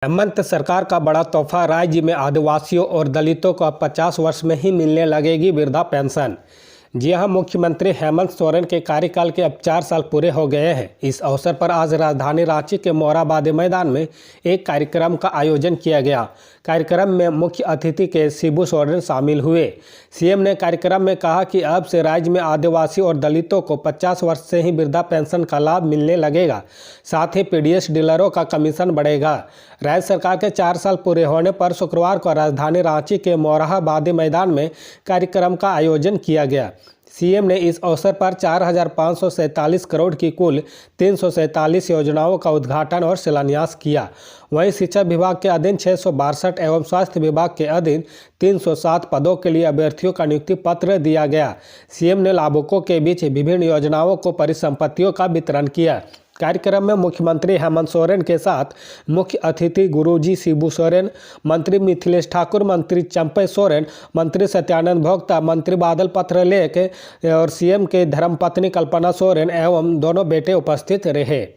हेमंत सरकार का बड़ा तोहफा, राज्य में आदिवासियों और दलितों को अब 50 वर्ष में ही मिलने लगेगी वृद्धा पेंशन। जी हां, मुख्यमंत्री हेमंत सोरेन के कार्यकाल के अब 4 साल पूरे हो गए हैं। इस अवसर पर आज राजधानी रांची के मोरहाबादी मैदान में एक कार्यक्रम का आयोजन किया गया। कार्यक्रम में मुख्य अतिथि के शिबू सोरेन शामिल हुए। सीएम ने कार्यक्रम में कहा कि अब से राज्य में आदिवासी और दलितों को 50 वर्ष से ही वृद्धा पेंशन का लाभ मिलने लगेगा। साथ ही पीडीएस डीलरों का कमीशन बढ़ेगा। राज्य सरकार के 4 साल पूरे होने पर शुक्रवार को राजधानी रांची के मोरहाबादी मैदान में कार्यक्रम का आयोजन किया गया। सीएम ने इस अवसर पर 4,547 करोड़ की कुल 347 योजनाओं का उद्घाटन और शिलान्यास किया। वहीं शिक्षा विभाग के अधीन 662 एवं स्वास्थ्य विभाग के अधीन 307 पदों के लिए अभ्यर्थियों का नियुक्ति पत्र दिया गया। सीएम ने लाभुकों के बीच विभिन्न योजनाओं को परिसंपत्तियों का वितरण किया। कार्यक्रम में मुख्यमंत्री हेमंत सोरेन के साथ मुख्य अतिथि गुरुजी शिबू सोरेन, मंत्री मिथिलेश ठाकुर, मंत्री चंपई सोरेन, मंत्री सत्यानंद भोक्ता, मंत्री बादल पत्रलेख और सीएम के धर्मपत्नी कल्पना सोरेन एवं दोनों बेटे उपस्थित रहे।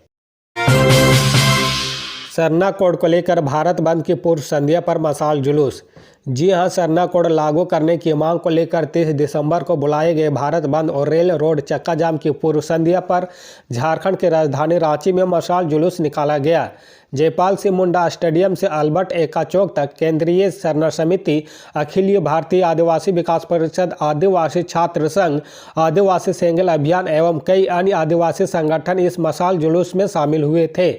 सरना कोड को लेकर भारत बंद की पूर्व संध्या पर मशाल जुलूस। जी हां, सरना कोड लागू करने की मांग को लेकर 30 दिसंबर को बुलाए गए भारत बंद और रेल रोड चक्का जाम की पूर्व संध्या पर झारखंड की राजधानी रांची में मशाल जुलूस निकाला गया। जयपाल सिंह मुंडा स्टेडियम से अल्बर्ट एक्का चौक तक केंद्रीय सरना समिति, अखिल भारतीय आदिवासी विकास परिषद, आदिवासी छात्र संघ, आदिवासी सेंगल अभियान एवं कई अन्य आदिवासी संगठन इस मशाल जुलूस में शामिल हुए थे।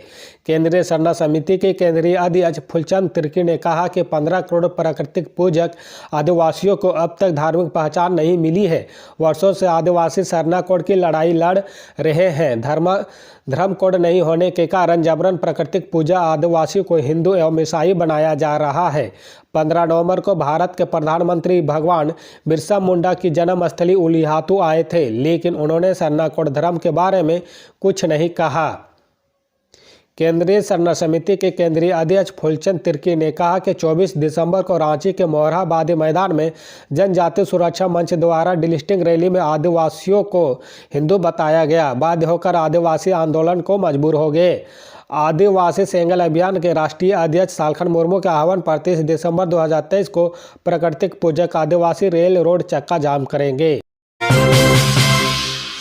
केंद्रीय सरना समिति के केंद्रीय अध्यक्ष फूलचंद तिर्की ने कहा कि 15 करोड़ प्राकृतिक पूजक आदिवासियों को अब तक धार्मिक पहचान नहीं मिली है। वर्षों से आदिवासी सरना कोड की लड़ाई लड़ रहे हैं। धर्म कोड नहीं होने के कारण जबरन प्राकृतिक पूजा आदिवासियों को हिंदू एवं ईसाई बनाया जा रहा है। 15 नवंबर को भारत के प्रधानमंत्री भगवान बिरसा मुंडा की जन्मस्थली उलिहातू आए थे, लेकिन उन्होंने सरना कोड धर्म के बारे में कुछ नहीं कहा। केंद्रीय सरना समिति के केंद्रीय अध्यक्ष फूलचंद तिर्की ने कहा कि 24 दिसंबर को रांची के मोरहाबादी मैदान में जनजातीय सुरक्षा मंच द्वारा डिलिस्टिंग रैली में आदिवासियों को हिंदू बताया गया। बाध्य होकर आदिवासी आंदोलन को मजबूर हो गए। आदिवासी सेंगल अभियान के राष्ट्रीय अध्यक्ष सालखन मुर्मू के आह्वान पर 30 दिसंबर 2023 को प्राकृतिक पूजक आदिवासी रेल रोड चक्का जाम करेंगे।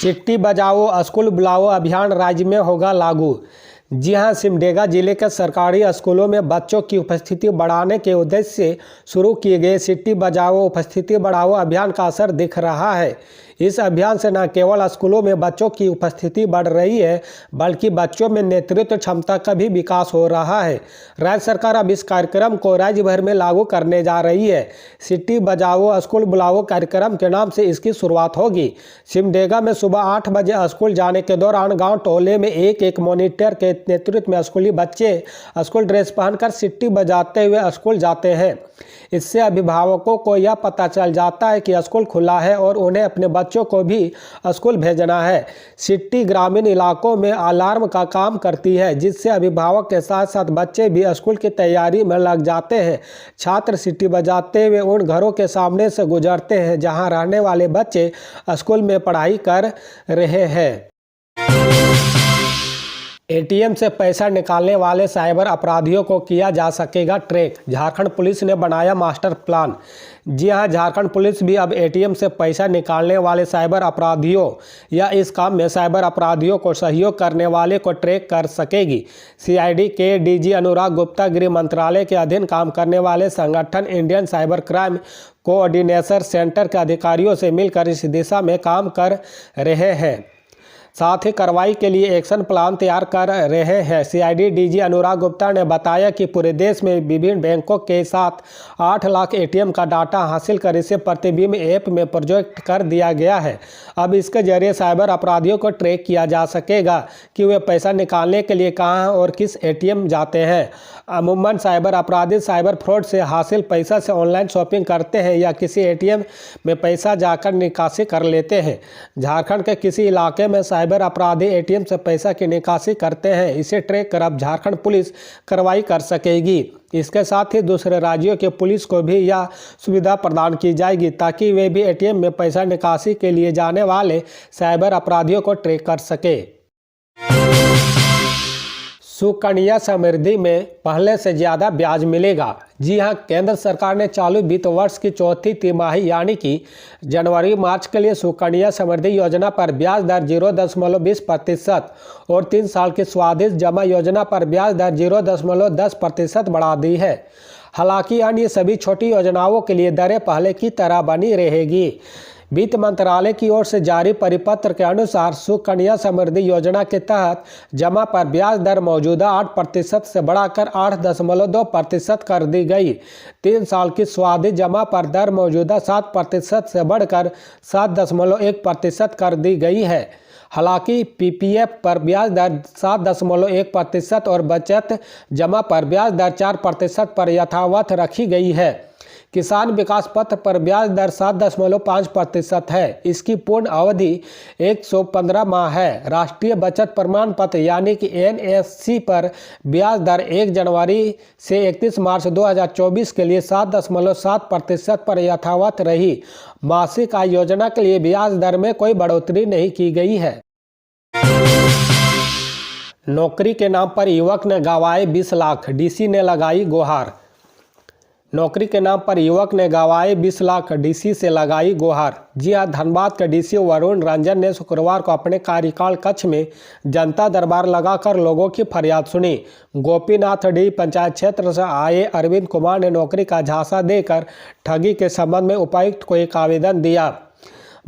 चिट्ठी बजाओ स्कूल बुलाओ अभियान राज्य में होगा लागू। जी हां, सिमडेगा जिले के सरकारी स्कूलों में बच्चों की उपस्थिति बढ़ाने के उद्देश्य से शुरू किए गए चिट्ठी बजाओ उपस्थिति बढ़ाओ अभियान का असर दिख रहा है। इस अभियान से न केवल स्कूलों में बच्चों की उपस्थिति बढ़ रही है, बल्कि बच्चों में नेतृत्व क्षमता का भी विकास हो रहा है। राज्य सरकार अब इस कार्यक्रम को राज्य भर में लागू करने जा रही है। चिट्ठी बजाओ स्कूल बुलाओ कार्यक्रम के नाम से इसकी शुरुआत होगी। सिमडेगा में सुबह 8 बजे स्कूल जाने के दौरान गाँव टोले में एक मॉनिटर के नेतृत्व में स्कूली बच्चे स्कूल ड्रेस पहनकर चिट्ठी बजाते हुए स्कूल जाते हैं। इससे अभिभावकों को यह पता चल जाता है कि स्कूल खुला है और उन्हें अपने बच्चों को भी स्कूल भेजना है। चिट्ठी ग्रामीण इलाकों में अलार्म का काम करती है, जिससे अभिभावक के साथ साथ बच्चे भी स्कूल की तैयारी में लग जाते हैं। छात्र चिट्ठी बजाते हुए उन घरों के सामने से गुजरते हैं जहां रहने वाले बच्चे स्कूल में पढ़ाई कर रहे हैं। एटीएम से पैसा निकालने वाले साइबर अपराधियों को किया जा सकेगा ट्रैक। झारखंड पुलिस ने बनाया मास्टर प्लान। जी हां, झारखंड पुलिस भी अब एटीएम से पैसा निकालने वाले साइबर अपराधियों या इस काम में साइबर अपराधियों को सहयोग करने वाले को ट्रैक कर सकेगी। सीआईडी के डीजी अनुराग गुप्ता गृह मंत्रालय के अधीन काम करने वाले संगठन Indian cyber crime coordination centre के अधिकारियों से मिलकर इस दिशा में काम कर रहे हैं। साथ ही कार्रवाई के लिए एक्शन प्लान तैयार कर रहे हैं। सीआईडी डीजी अनुराग गुप्ता ने बताया कि पूरे देश में विभिन्न बैंकों के साथ 8 लाख एटीएम का डाटा हासिल कर इसे प्रतिबिंब ऐप में प्रोजेक्ट कर दिया गया है। अब इसके जरिए साइबर अपराधियों को ट्रैक किया जा सकेगा कि वे पैसा निकालने के लिए कहां और किस एटीएम जाते हैं। अमूमन साइबर अपराधी साइबर फ्रॉड से हासिल पैसा से ऑनलाइन शॉपिंग करते हैं या किसी एटीएम में पैसा जाकर निकासी कर लेते हैं। झारखंड के किसी इलाके में साइबर अपराधी एटीएम से पैसा की निकासी करते हैं। इसे ट्रैक कर अब झारखंड पुलिस कार्रवाई कर सकेगी। इसके साथ ही दूसरे राज्यों के पुलिस को भी यह सुविधा प्रदान की जाएगी ताकि वे भी एटीएम में पैसा निकासी के लिए जाने वाले साइबर अपराधियों को ट्रैक कर सके। सुकन्या समृद्धि में पहले से ज़्यादा ब्याज मिलेगा। जी हां, केंद्र सरकार ने चालू वित्त वर्ष की चौथी तिमाही यानी कि जनवरी मार्च के लिए सुकन्या समृद्धि योजना पर ब्याज दर 0.20% और 3 साल की स्वादिष्ट जमा योजना पर ब्याज दर 0.10% बढ़ा दी है। हालांकि अन्य सभी छोटी योजनाओं के लिए दरें पहले की तरह बनी रहेगी। वित्त मंत्रालय की ओर से जारी परिपत्र के अनुसार सुकन्या समृद्धि योजना के तहत जमा पर ब्याज दर मौजूदा 8% से बढ़ाकर 8.2% कर दी गई। 3 साल की स्वादिष्ट जमा पर दर मौजूदा 7% से बढ़कर 7.1% कर दी गई है। हालांकि पीपीएफ पर ब्याज दर 7.1% और बचत जमा पर ब्याज दर 4% पर यथावत रखी गई है। किसान विकास पत्र पर ब्याज दर 7.5% है। इसकी पूर्ण अवधि 115 माह है। राष्ट्रीय बचत प्रमाण पत्र यानी कि एनएससी पर ब्याज दर 1 जनवरी से 31 मार्च 2024 के लिए 7.7% पर यथावत रही। मासिक आय योजना के लिए ब्याज दर में कोई बढ़ोतरी नहीं की गई है। नौकरी के नाम पर युवक ने गंवाए 20 लाख, डीसी ने लगाई गुहार। नौकरी के नाम पर युवक ने गंवाए 20 लाख, डीसी से लगाई गुहार। जी हां, धनबाद के डीसी वरुण रंजन ने शुक्रवार को अपने कार्यकाल कक्ष में जनता दरबार लगाकर लोगों की फरियाद सुनी। गोपीनाथ डी पंचायत क्षेत्र से आए अरविंद कुमार ने नौकरी का झांसा देकर ठगी के संबंध में उपायुक्त को एक आवेदन दिया।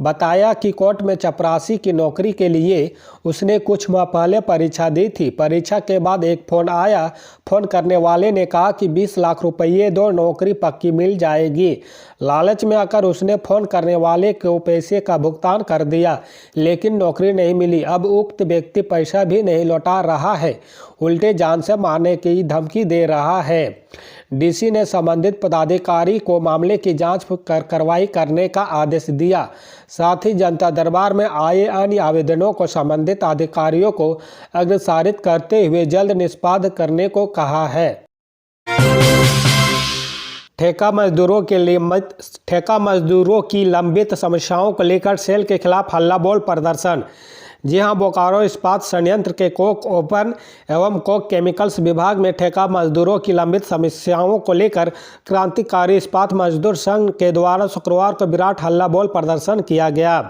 बताया कि कोर्ट में चपरासी की नौकरी के लिए उसने कुछ माह पहले परीक्षा दी थी। परीक्षा के बाद एक फ़ोन आया। फ़ोन करने वाले ने कहा कि 20 लाख रुपये दो, नौकरी पक्की मिल जाएगी। लालच में आकर उसने फ़ोन करने वाले को पैसे का भुगतान कर दिया, लेकिन नौकरी नहीं मिली। अब उक्त व्यक्ति पैसा भी नहीं लौटा रहा है, उल्टे जान से मारने की धमकी दे रहा है। डीसी ने संबंधित पदाधिकारी को मामले की जांच कार्रवाई करने का आदेश दिया। साथ ही जनता दरबार में आए अन्य आवेदनों को संबंधित अधिकारियों को अग्रसारित करते हुए जल्द निष्पादित करने को कहा है। ठेका मजदूरों की लंबित समस्याओं को लेकर सेल के खिलाफ हल्लाबोल प्रदर्शन। जी हां, बोकारो इस्पात संयंत्र के कोक ओपन एवं कोक केमिकल्स विभाग में ठेका मजदूरों की लंबित समस्याओं को लेकर क्रांतिकारी इस्पात मजदूर संघ के द्वारा शुक्रवार को विराट हल्लाबोल प्रदर्शन किया गया।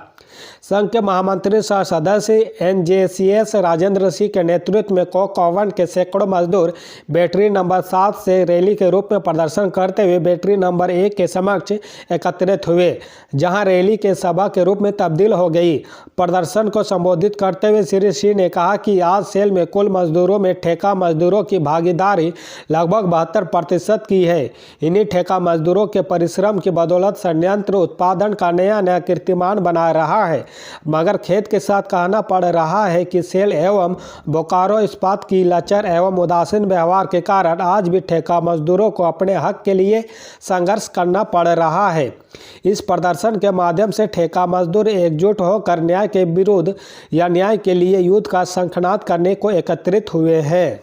संघ के महामंत्री सह सदस्य एनजेसीएस राजेंद्र सिंह के नेतृत्व में कोक ओवन के सैकड़ों मजदूर बैटरी नंबर 7 से रैली के रूप में प्रदर्शन करते हुए बैटरी नंबर 1 के समक्ष एकत्रित हुए, जहां रैली के सभा के रूप में तब्दील हो गई। प्रदर्शन को संबोधित करते हुए श्री सिंह ने कहा कि आज सेल में कुल मजदूरों में ठेका मजदूरों की भागीदारी लगभग 72% की है। इन्हीं ठेका मजदूरों के परिश्रम की बदौलत संयंत्र उत्पादन का नया कीर्तिमान बना रहा है, मगर खेद के साथ कहना पड़ रहा है कि सेल एवं बोकारो इस्पात की लचर एवं उदासीन व्यवहार के कारण आज भी ठेका मजदूरों को अपने हक के लिए संघर्ष करना पड़ रहा है। इस प्रदर्शन के माध्यम से ठेका मजदूर एकजुट होकर न्याय के विरुद्ध या न्याय के लिए युद्ध का शंखनाद करने को एकत्रित हुए हैं।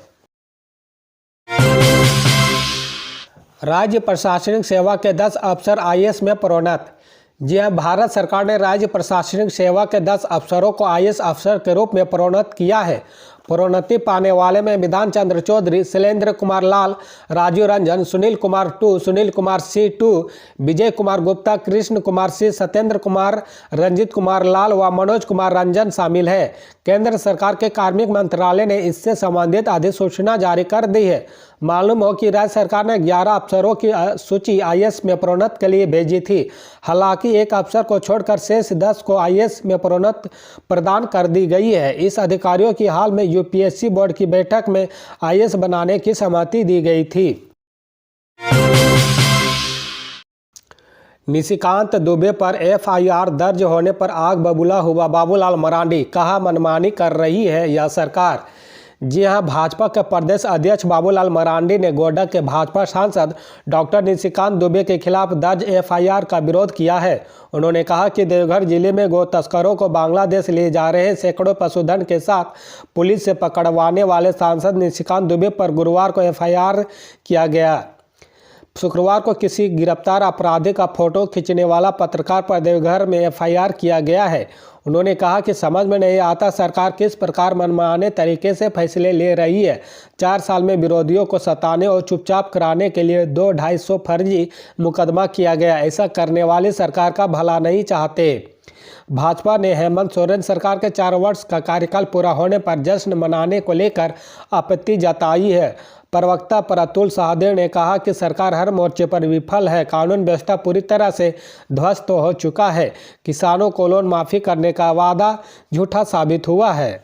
राज्य प्रशासनिक सेवा के 10 अफसर आईएएस में प्रोन्नत। जी हां, भारत सरकार ने राज्य प्रशासनिक सेवा के 10 अफसरों को आईएएस अफसर के रूप में प्रोन्नत किया है। प्रोन्नति पाने वाले में विधान चंद्र चौधरी, शैलेंद्र कुमार लाल, राजीव रंजन, सुनील कुमार 2, सुनील कुमार C2, विजय कुमार गुप्ता, कृष्ण कुमार C, सत्येंद्र कुमार, रंजित कुमार लाल व मनोज कुमार रंजन शामिल है। केंद्र सरकार के कार्मिक मंत्रालय ने इससे संबंधित अधिसूचना जारी कर दी है। मालूम हो कि राज्य सरकार ने 11 अफसरों की सूची आईएएस में प्रोन्नत के लिए भेजी थी। हालांकि एक अफसर को छोड़कर शेष 10 को आईएएस में प्रोन्नत प्रदान कर दी गई है। इस अधिकारियों की हाल में यूपीएससी बोर्ड की बैठक में आईएएस बनाने की सहमति दी गई थी। निशिकांत दुबे पर एफआईआर दर्ज होने पर आग बबूला हुआ बाबूलाल मरांडी, कहा मनमानी कर रही है यह सरकार। जी हां, भाजपा के प्रदेश अध्यक्ष बाबूलाल मरांडी ने गोड्डा के भाजपा सांसद डॉक्टर निशिकांत दुबे के खिलाफ दर्ज एफआईआर का विरोध किया है। उन्होंने कहा कि देवघर जिले में गो तस्करों को बांग्लादेश ले जा रहे सैकड़ों पशुधन के साथ पुलिस से पकड़वाने वाले सांसद निशिकांत दुबे पर गुरुवार को एफआईआर किया गया। शुक्रवार को किसी गिरफ्तार अपराधी का फोटो खींचने वाला पत्रकार पर देवघर में एफआईआर किया गया है। उन्होंने कहा कि समझ में नहीं आता सरकार किस प्रकार मनमाने तरीके से फैसले ले रही है। 4 साल में विरोधियों को सताने और चुपचाप कराने के लिए 200-250 फर्जी मुकदमा किया गया। ऐसा करने वाली सरकार का भला नहीं चाहते। भाजपा ने हेमंत सोरेन सरकार के 4 वर्ष का कार्यकाल पूरा होने पर जश्न मनाने को लेकर आपत्ति जताई है। प्रवक्ता प्रतुल सहदेव ने कहा कि सरकार हर मोर्चे पर विफल है। कानून व्यवस्था पूरी तरह से ध्वस्त हो चुका है। किसानों को लोन माफी करने का वादा झूठा साबित हुआ है।